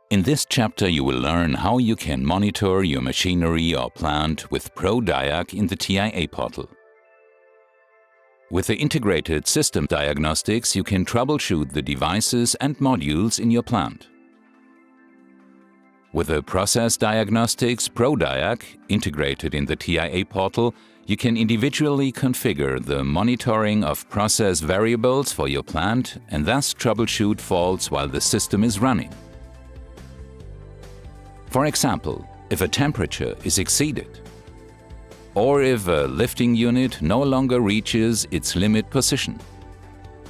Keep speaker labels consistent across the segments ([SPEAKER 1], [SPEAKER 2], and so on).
[SPEAKER 1] In this chapter you will learn how you can monitor your machinery or plant with ProDiag in the TIA portal. With the integrated system diagnostics you can troubleshoot the devices and modules in your plant. With the process diagnostics ProDiag integrated in the TIA portal, you can individually configure the monitoring of process variables for your plant and thus troubleshoot faults while the system is running. For example, if a temperature is exceeded, or if a lifting unit no longer reaches its limit position.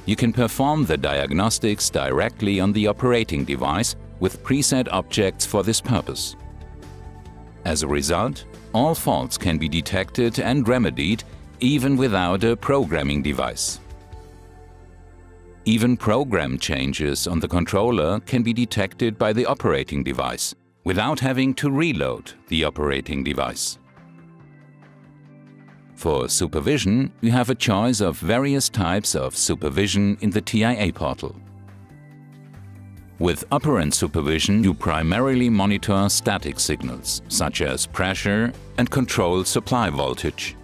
[SPEAKER 1] You can perform the diagnostics directly on the operating device with preset objects for this purpose. As a result, all faults can be detected and remedied even without a programming device. Even program changes on the controller can be detected by the operating device, without having to reload the operating device. For supervision, you have a choice of various types of supervision in the TIA portal. With operant supervision, you primarily monitor static signals, such as pressure, and control supply voltage.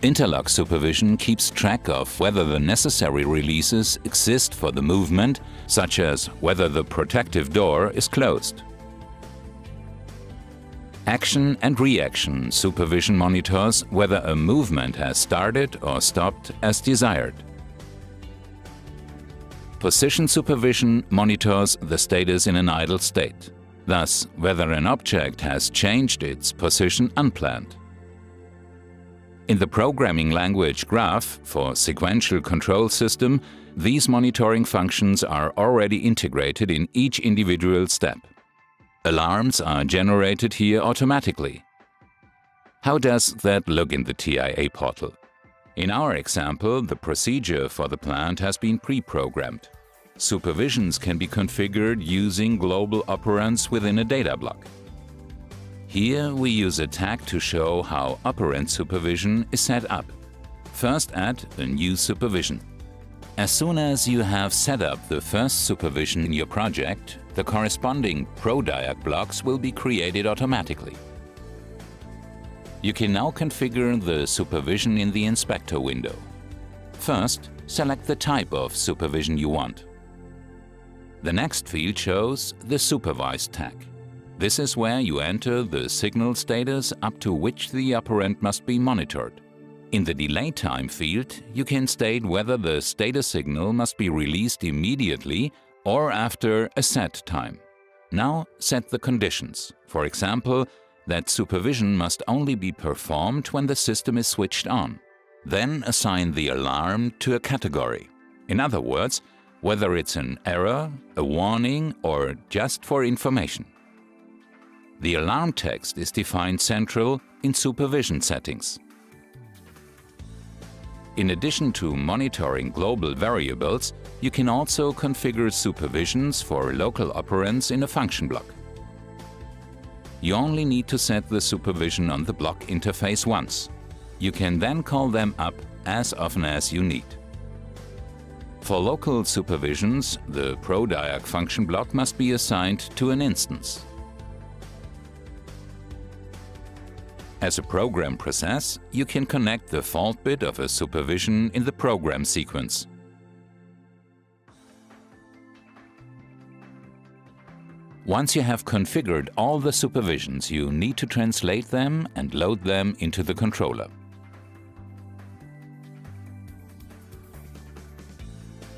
[SPEAKER 1] Interlock supervision keeps track of whether the necessary releases exist for the movement, such as whether the protective door is closed. Action and reaction supervision monitors whether a movement has started or stopped as desired. Position supervision monitors the status in an idle state, thus whether an object has changed its position unplanned. In the programming language Graph for sequential control system, these monitoring functions are already integrated in each individual step. Alarms are generated here automatically. How does that look in the TIA portal? In our example, the procedure for the plant has been pre-programmed. Supervisions can be configured using global operands within a data block. Here we use a tag to show how operand supervision is set up. First add a new supervision. As soon as you have set up the first supervision in your project, the corresponding ProDiag blocks will be created automatically. You can now configure the supervision in the inspector window. First, select the type of supervision you want. The next field shows the Supervised tag. This is where you enter the signal status up to which the operand must be monitored. In the delay time field, you can state whether the status signal must be released immediately or after a set time. Now set the conditions. For example, that supervision must only be performed when the system is switched on. Then assign the alarm to a category. In other words, whether it's an error, a warning, or just for information. The alarm text is defined central in supervision settings. In addition to monitoring global variables, you can also configure supervisions for local operands in a function block. You only need to set the supervision on the block interface once. You can then call them up as often as you need. For local supervisions, the ProDiag function block must be assigned to an instance. As a program process, you can connect the fault bit of a supervision in the program sequence. Once you have configured all the supervisions, you need to translate them and load them into the controller.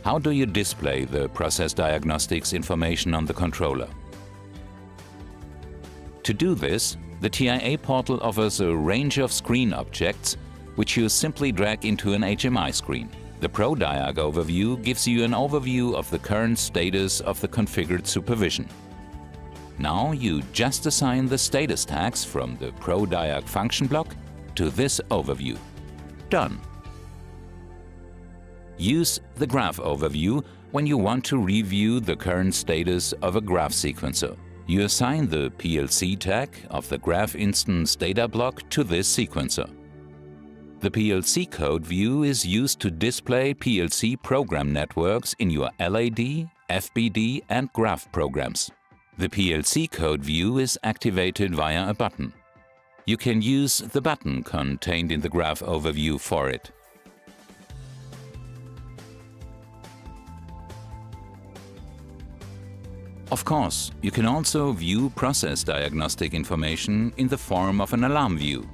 [SPEAKER 1] How do you display the process diagnostics information on the controller? To do this, the TIA portal offers a range of screen objects, which you simply drag into an HMI screen. The ProDiag overview gives you an overview of the current status of the configured supervision. Now you just assign the status tags from the ProDiag function block to this overview. Done. Use the graph overview when you want to review the current status of a graph sequencer. You assign the PLC tag of the graph instance data block to this sequencer. The PLC code view is used to display PLC program networks in your LAD FBD and graph programs. The PLC code view is activated via a button. You can use the button contained in the graph overview for it. Of course, you can also view process diagnostic information in the form of an alarm view.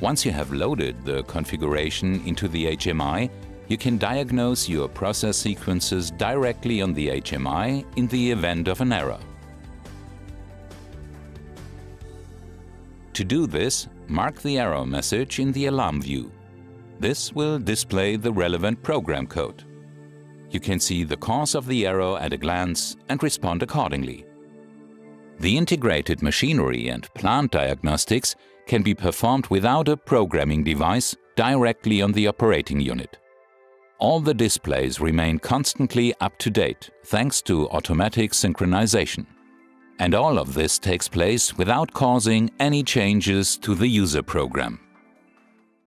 [SPEAKER 1] Once you have loaded the configuration into the HMI, you can diagnose your process sequences directly on the HMI in the event of an error. To do this, mark the error message in the alarm view. This will display the relevant program code. You can see the cause of the error at a glance and respond accordingly. The integrated machinery and plant diagnostics can be performed without a programming device directly on the operating unit. All the displays remain constantly up to date thanks to automatic synchronization. And all of this takes place without causing any changes to the user program.